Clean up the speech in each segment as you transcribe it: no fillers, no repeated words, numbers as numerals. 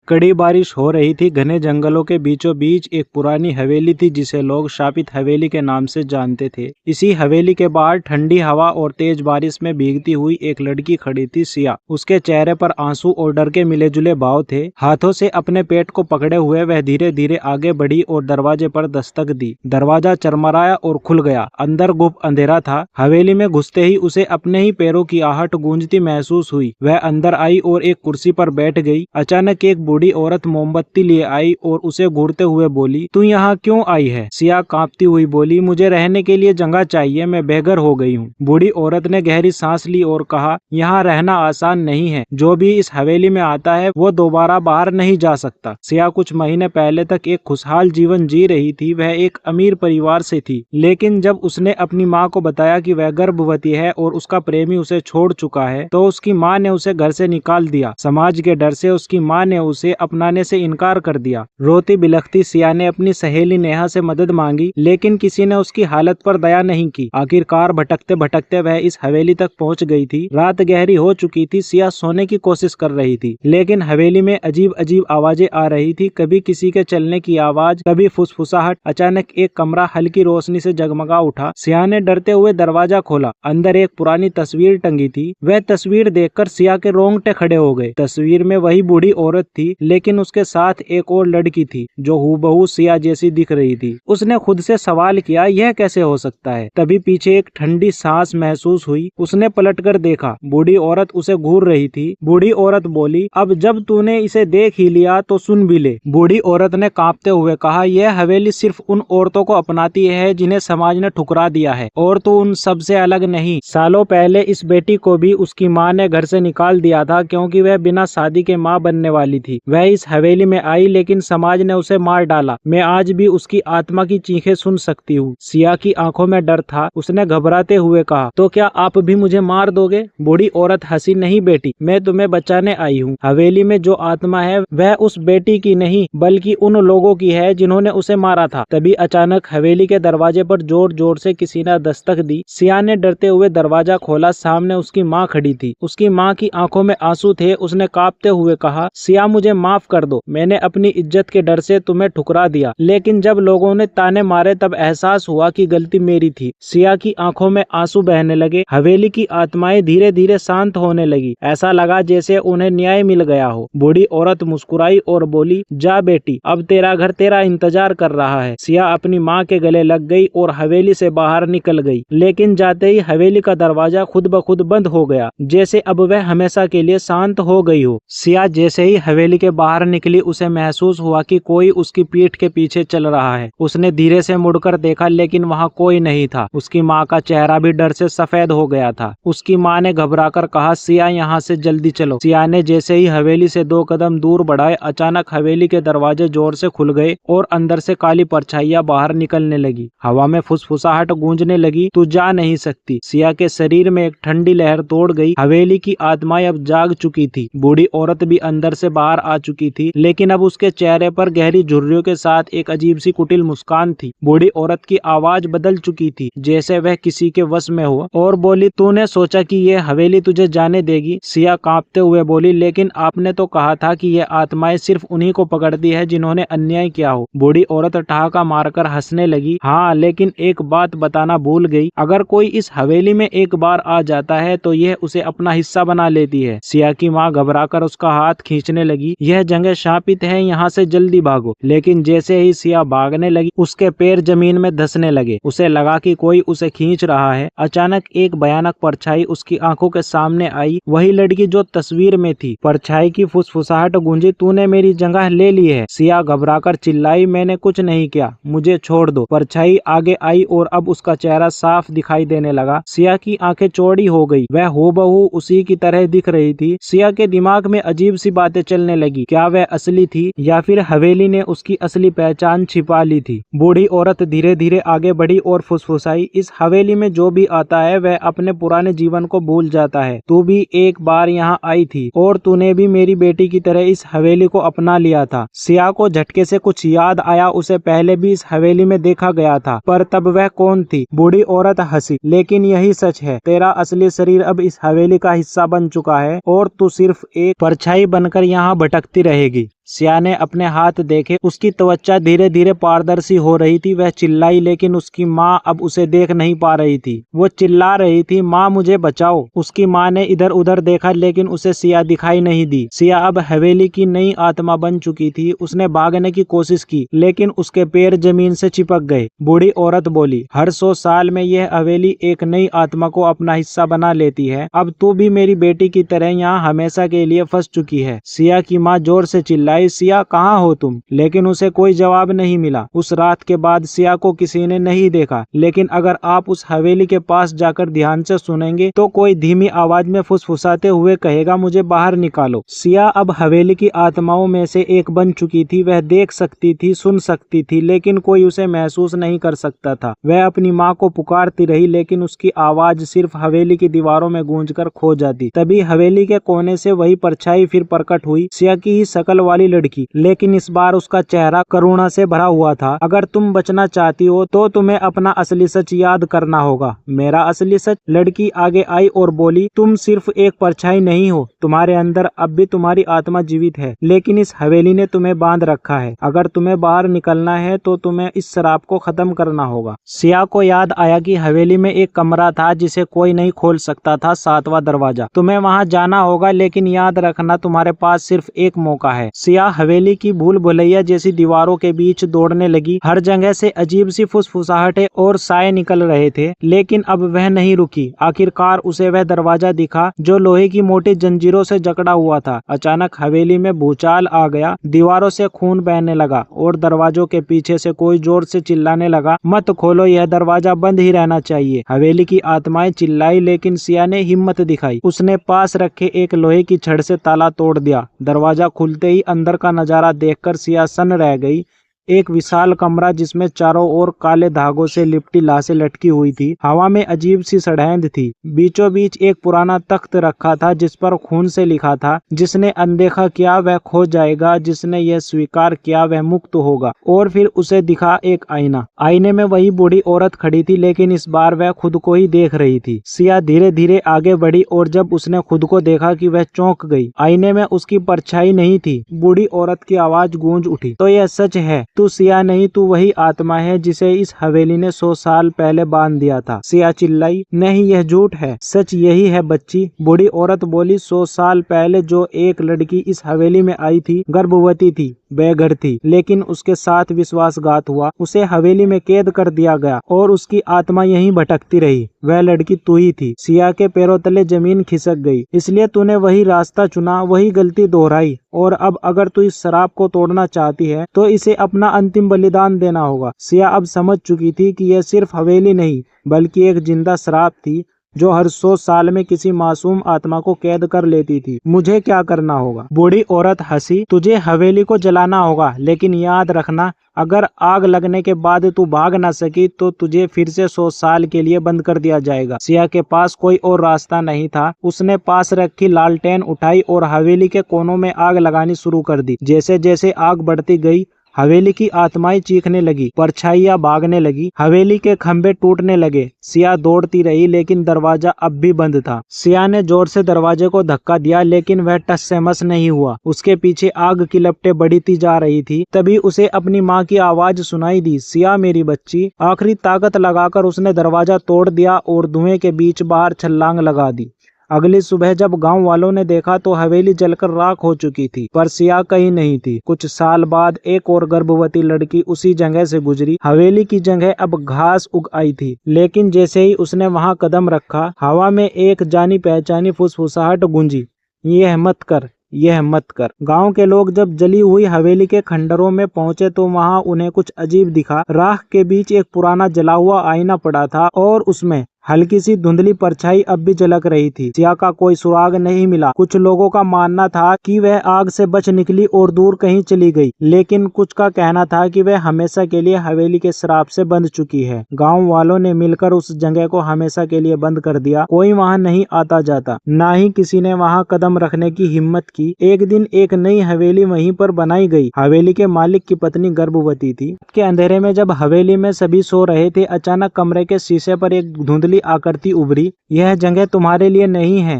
कड़ी बारिश हो रही थी। घने जंगलों के बीचों बीच एक पुरानी हवेली थी जिसे लोग शापित हवेली के नाम से जानते थे। इसी हवेली के बाहर ठंडी हवा और तेज बारिश में भीगती हुई एक लड़की खड़ी थी, सिया। उसके चेहरे पर आंसू और डर के मिले जुले भाव थे। हाथों से अपने पेट को पकड़े हुए वह धीरे धीरे आगे बढ़ी और दरवाजे पर दस्तक दी। दरवाजा चरमराया और खुल गया। अंदर गुप्त अंधेरा था। हवेली में घुसते ही उसे अपने ही पैरों की आहट गूंजती महसूस हुई। वह अंदर आई और एक कुर्सी पर बैठ गई। अचानक एक बूढ़ी औरत मोमबत्ती लिए आई और उसे घूरते हुए बोली, तू यहाँ क्यों आई है? सिया कांपती हुई बोली, मुझे रहने के लिए जगह चाहिए, मैं बेघर हो गई हूँ। बूढ़ी औरत ने गहरी सांस ली और कहा, यहाँ रहना आसान नहीं है। जो भी इस हवेली में आता है वो दोबारा बाहर नहीं जा सकता। सिया कुछ महीने पहले तक एक खुशहाल जीवन जी रही थी। वह एक अमीर परिवार से थी, लेकिन जब उसने अपनी माँ को बताया कि वह गर्भवती है और उसका प्रेमी उसे छोड़ चुका है, तो उसकी माँ ने उसे घर से निकाल दिया। समाज के डर से उसकी माँ ने उसे अपनाने से इनकार कर दिया। रोती बिलखती सिया ने अपनी सहेली नेहा से मदद मांगी, लेकिन किसी ने उसकी हालत पर दया नहीं की। आखिरकार भटकते भटकते वह इस हवेली तक पहुंच गई थी। रात गहरी हो चुकी थी। सिया सोने की कोशिश कर रही थी, लेकिन हवेली में अजीब अजीब आवाजें आ रही थी। कभी किसी के चलने की आवाज, कभी फुसफुसाहट। अचानक एक कमरा हल्की रोशनी से जगमगा उठा। सिया ने डरते हुए दरवाजा खोला। अंदर एक पुरानी तस्वीर टंगी थी। वह तस्वीर देखकर सिया के रोंगटे खड़े हो गए। तस्वीर में वही बूढ़ी औरत थी, लेकिन उसके साथ एक और लड़की थी जो हूबहू सिया जैसी दिख रही थी। उसने खुद से सवाल किया, यह कैसे हो सकता है? तभी पीछे एक ठंडी सांस महसूस हुई। उसने पलटकर देखा। बूढ़ी औरत उसे घूर रही थी। बूढ़ी औरत बोली, अब जब तूने इसे देख ही लिया तो सुन भी ले। बूढ़ी औरत ने कांपते हुए कहा, यह हवेली सिर्फ उन औरतों को अपनाती है जिन्हें समाज ने ठुकरा दिया है, और तू उन सबसे अलग नहीं। सालों पहले इस बेटी को भी उसकी माँ ने घर से निकाल दिया था, क्योंकि वह बिना शादी के माँ बनने वाली थी। वह इस हवेली में आई, लेकिन समाज ने उसे मार डाला। मैं आज भी उसकी आत्मा की चीखें सुन सकती हूँ। सिया की आंखों में डर था। उसने घबराते हुए कहा, तो क्या आप भी मुझे मार दोगे? बूढ़ी औरत हंसी, नहीं बेटी, मैं तुम्हें बचाने आई हूँ। हवेली में जो आत्मा है वह उस बेटी की नहीं, बल्कि उन लोगों की है जिन्होंने उसे मारा था। तभी अचानक हवेली के दरवाजे पर जोर जोर से किसी ने दस्तक दी। सिया ने डरते हुए दरवाजा खोला। सामने उसकी माँ खड़ी थी। उसकी माँ की आंखों में आंसू थे। उसने कांपते हुए कहा, सिया मुझे माफ कर दो। मैंने अपनी इज्जत के डर से तुम्हें ठुकरा दिया, लेकिन जब लोगों ने ताने मारे तब एहसास हुआ कि गलती मेरी थी। सिया की आंखों में आंसू बहने लगे। हवेली की आत्माएं धीरे धीरे शांत होने लगी। ऐसा लगा जैसे उन्हें न्याय मिल गया हो। बूढ़ी औरत मुस्कुराई और बोली, जा बेटी, अब तेरा घर तेरा इंतजार कर रहा है। सिया अपनी माँ के गले लग गई और हवेली से बाहर निकल गई, लेकिन जाते ही हवेली का दरवाजा खुद ब खुद बंद हो गया, जैसे अब वह हमेशा के लिए शांत हो गई हो। सिया जैसे ही हवेली के बाहर निकली, उसे महसूस हुआ कि कोई उसकी पीठ के पीछे चल रहा है। उसने धीरे से मुड़कर देखा, लेकिन वहाँ कोई नहीं था। उसकी माँ का चेहरा भी डर से सफेद हो गया था। उसकी माँ ने घबराकर कहा, सिया यहाँ से जल्दी चलो। सिया ने जैसे ही हवेली से 2 कदम दूर बढ़ाए, अचानक हवेली के दरवाजे जोर से खुल गए और अंदर से काली परछाइयां बाहर निकलने लगी। हवा में फुसफुसाहट गूंजने लगी, तू जा नहीं सकती। सिया के शरीर में एक ठंडी लहर तोड़ गई। हवेली की आत्माएं अब जाग चुकी थी। बूढ़ी औरत भी अंदर से बाहर आ चुकी थी, लेकिन अब उसके चेहरे पर गहरी झुर्रियों के साथ एक अजीब सी कुटिल मुस्कान थी। बूढ़ी औरत की आवाज बदल चुकी थी, जैसे वह किसी के वश में हो, और बोली, तूने सोचा कि ये हवेली तुझे जाने देगी? सिया कांपते हुए बोली, लेकिन आपने तो कहा था कि ये आत्माएं सिर्फ उन्हीं को पकड़ती है जिन्होंने अन्याय किया हो। बूढ़ी औरत ठहाका मारकर हंसने लगी, हाँ, लेकिन एक बात बताना भूल गई। अगर कोई इस हवेली में एक बार आ जाता है तो यह उसे अपना हिस्सा बना लेती है। सिया की माँ घबराकर उसका हाथ खींचने लगी, यह जगह शापित है, यहाँ से जल्दी भागो। लेकिन जैसे ही सिया भागने लगी, उसके पैर जमीन में धंसने लगे। उसे लगा कि कोई उसे खींच रहा है। अचानक एक भयानक परछाई उसकी आंखों के सामने आई, वही लड़की जो तस्वीर में थी। परछाई की फुसफुसाहट गूंजी, तूने मेरी जगह ले ली है। सिया घबराकर चिल्लाई, मैंने कुछ नहीं किया, मुझे छोड़ दो। परछाई आगे आई और अब उसका चेहरा साफ दिखाई देने लगा। सिया की आंखें चौड़ी हो गई। वह हूबहू उसी की तरह दिख रही थी। सिया के दिमाग में अजीब सी बातें चलने लगी। क्या वह असली थी या फिर हवेली ने उसकी असली पहचान छिपा ली थी? बूढ़ी औरत धीरे धीरे आगे बढ़ी और फुसफुसाई, इस हवेली में जो भी आता है वह अपने पुराने जीवन को भूल जाता है। तू भी एक बार यहाँ आई थी और तूने भी मेरी बेटी की तरह इस हवेली को अपना लिया था। सिया को झटके से कुछ याद आया। उसे पहले भी इस हवेली में देखा गया था, पर तब वह कौन थी? बूढ़ी औरत हंसी, लेकिन यही सच है, तेरा असली शरीर अब इस हवेली का हिस्सा बन चुका है और तू सिर्फ एक परछाई बनकर यहाँ भटकती रहेगी। सिया ने अपने हाथ देखे, उसकी त्वचा धीरे धीरे पारदर्शी हो रही थी। वह चिल्लाई लेकिन उसकी माँ अब उसे देख नहीं पा रही थी। वो चिल्ला रही थी, माँ मुझे बचाओ। उसकी माँ ने इधर उधर देखा लेकिन उसे सिया दिखाई नहीं दी। सिया अब हवेली की नई आत्मा बन चुकी थी। उसने भागने की कोशिश की लेकिन उसके पैर जमीन से चिपक गए। बूढ़ी औरत बोली, हर 100 साल में यह हवेली एक नई आत्मा को अपना हिस्सा बना लेती है। अब तू भी मेरी बेटी की तरह यहाँ हमेशा के लिए फंस चुकी है। सिया की माँ जोर से चिल्लाई, सिया कहाँ हो तुम? लेकिन उसे कोई जवाब नहीं मिला। उस रात के बाद सिया को किसी ने नहीं देखा, लेकिन अगर आप उस हवेली के पास जाकर ध्यान से सुनेंगे तो कोई धीमी आवाज में फुसफुसाते हुए कहेगा, मुझे बाहर निकालो। सिया अब हवेली की आत्माओं में से एक बन चुकी थी। वह देख सकती थी, सुन सकती थी, लेकिन कोई उसे महसूस नहीं कर सकता था। वह अपनी माँ को पुकारती रही लेकिन उसकी आवाज सिर्फ हवेली की दीवारों में गूंजकर खो जाती। तभी हवेली के कोने से वही परछाई फिर प्रकट हुई, सिया की ही शकल वाली लड़की, लेकिन इस बार उसका चेहरा करुणा से भरा हुआ था। अगर तुम बचना चाहती हो तो तुम्हें अपना असली सच याद करना होगा। मेरा असली सच? लड़की आगे आई और बोली, तुम सिर्फ एक परछाई नहीं हो, तुम्हारे अंदर अब भी तुम्हारी आत्मा जीवित है, लेकिन इस हवेली ने तुम्हें बांध रखा है। अगर तुम्हें बाहर निकलना है तो तुम्हें इस शराब को खत्म करना होगा। सिया को याद आया कि हवेली में एक कमरा था जिसे कोई नहीं खोल सकता था, 7वां दरवाजा। तुम्हें वहां जाना होगा, लेकिन याद रखना तुम्हारे पास सिर्फ एक मौका है। सिया हवेली की भूल भुलैया जैसी दीवारों के बीच दौड़ने लगी। हर जगह से अजीब सी फुसफुसाहटें और साए निकल रहे थे, लेकिन अब वह नहीं रुकी। आखिरकार उसे वह दरवाजा दिखा जो लोहे की मोटी जंजीरों से जकड़ा हुआ था। अचानक हवेली में भूचाल आ गया, दीवारों से खून बहने लगा और दरवाजों के पीछे से कोई जोर से चिल्लाने लगा, मत खोलो, यह दरवाजा बंद ही रहना चाहिए। हवेली की आत्माएं चिल्लाई लेकिन सिया ने हिम्मत दिखाई। उसने पास रखे एक लोहे की छड़ से ताला तोड़ दिया। दरवाजा खुलते ही अंदर का नजारा देखकर सिया सन्न रह गई। एक विशाल कमरा जिसमें चारों ओर काले धागों से लिपटी लाशें लटकी हुई थी। हवा में अजीब सी सड़ेंध थी। बीचों बीच एक पुराना तख्त रखा था जिस पर खून से लिखा था, जिसने अनदेखा किया वह खो जाएगा, जिसने यह स्वीकार किया वह मुक्त होगा। और फिर उसे दिखा एक आईना। आईने में वही बूढ़ी औरत खड़ी थी, लेकिन इस बार वह खुद को ही देख रही थी। सिया धीरे धीरे आगे बढ़ी और जब उसने खुद को देखा कि वह चौंक गई। आईने में उसकी परछाई नहीं थी। बूढ़ी औरत की आवाज गूंज उठी, तो यह सच है, तू सिया नहीं, तू वही आत्मा है जिसे इस हवेली ने 100 साल पहले बांध दिया था। सिया चिल्लाई, नहीं यह झूठ है, सच यही है बच्ची। बूढ़ी औरत बोली, 100 साल पहले जो एक लड़की इस हवेली में आई थी, गर्भवती थी, बेघर थी, लेकिन उसके साथ विश्वासघात हुआ। उसे हवेली में कैद कर दिया गया और उसकी आत्मा यहीं भटकती रही। वह लड़की तू ही थी। सिया के पैरों तले जमीन खिसक गई। इसलिए तूने वही रास्ता चुना, वही गलती दोहराई, और अब अगर तू इस शराब को तोड़ना चाहती है तो इसे अपना अंतिम बलिदान देना होगा। सिया अब समझ चुकी थी कि यह सिर्फ हवेली नहीं बल्कि एक जिंदा शराब थी जो हर 100 साल में किसी मासूम आत्मा को कैद कर लेती थी। मुझे क्या करना होगा? बूढ़ी औरत हंसी, तुझे हवेली को जलाना होगा, लेकिन याद रखना, अगर आग लगने के बाद तू भाग ना सकी तो तुझे फिर से 100 साल के लिए बंद कर दिया जाएगा। सिया के पास कोई और रास्ता नहीं था। उसने पास रखी लालटेन उठाई और हवेली के कोनों में आग लगानी शुरू कर दी। जैसे जैसे आग बढ़ती गई, हवेली की आत्माएं चीखने लगी, परछाइयां भागने लगी, हवेली के खंभे टूटने लगे। सिया दौड़ती रही लेकिन दरवाजा अब भी बंद था। सिया ने जोर से दरवाजे को धक्का दिया लेकिन वह टस से मस नहीं हुआ। उसके पीछे आग की लपटें बढ़ती जा रही थी। तभी उसे अपनी माँ की आवाज सुनाई दी, सिया मेरी बच्ची। आखिरी ताकत लगाकर उसने दरवाजा तोड़ दिया और धुएं के बीच बाहर छलांग लगा दी। अगली सुबह जब गांव वालों ने देखा तो हवेली जलकर राख हो चुकी थी, पर सिया कहीं नहीं थी। कुछ साल बाद एक और गर्भवती लड़की उसी जगह से गुजरी। हवेली की जगह अब घास उग आई थी, लेकिन जैसे ही उसने वहां कदम रखा, हवा में एक जानी पहचानी फुसफुसाहट गूंजी, यह मत कर, यह मत कर। गांव के लोग जब जली हुई हवेली के खंडरों में पहुंचे तो वहां उन्हें कुछ अजीब दिखा। राख के बीच एक पुराना जला हुआ आईना पड़ा था और उसमें हल्की सी धुंधली परछाई अब भी झलक रही थी। सिया का कोई सुराग नहीं मिला। कुछ लोगों का मानना था कि वह आग से बच निकली और दूर कहीं चली गई, लेकिन कुछ का कहना था कि वह हमेशा के लिए हवेली के श्राप से बंध चुकी है। गांव वालों ने मिलकर उस जगह को हमेशा के लिए बंद कर दिया। कोई वहां नहीं आता जाता, ना ही किसी ने वहां कदम रखने की हिम्मत की। एक दिन एक नई हवेली वहीं पर बनाई गई। हवेली के मालिक की पत्नी गर्भवती थी। के अंधेरे में जब हवेली में सभी सो रहे थे, अचानक कमरे के शीशे पर एक धुंधली आकृति उभरी। यह जगह तुम्हारे लिए नहीं है,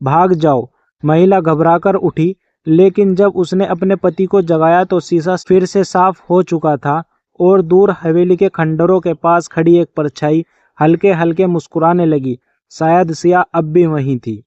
भाग जाओ। महिला घबराकर उठी। लेकिन जब उसने अपने पति को जगाया तो शीशा फिर से साफ हो चुका था और दूर हवेली के खंडरों के पास खड़ी एक परछाई हल्के हल्के मुस्कुराने लगी। शायद सिया अब भी वहीं थी।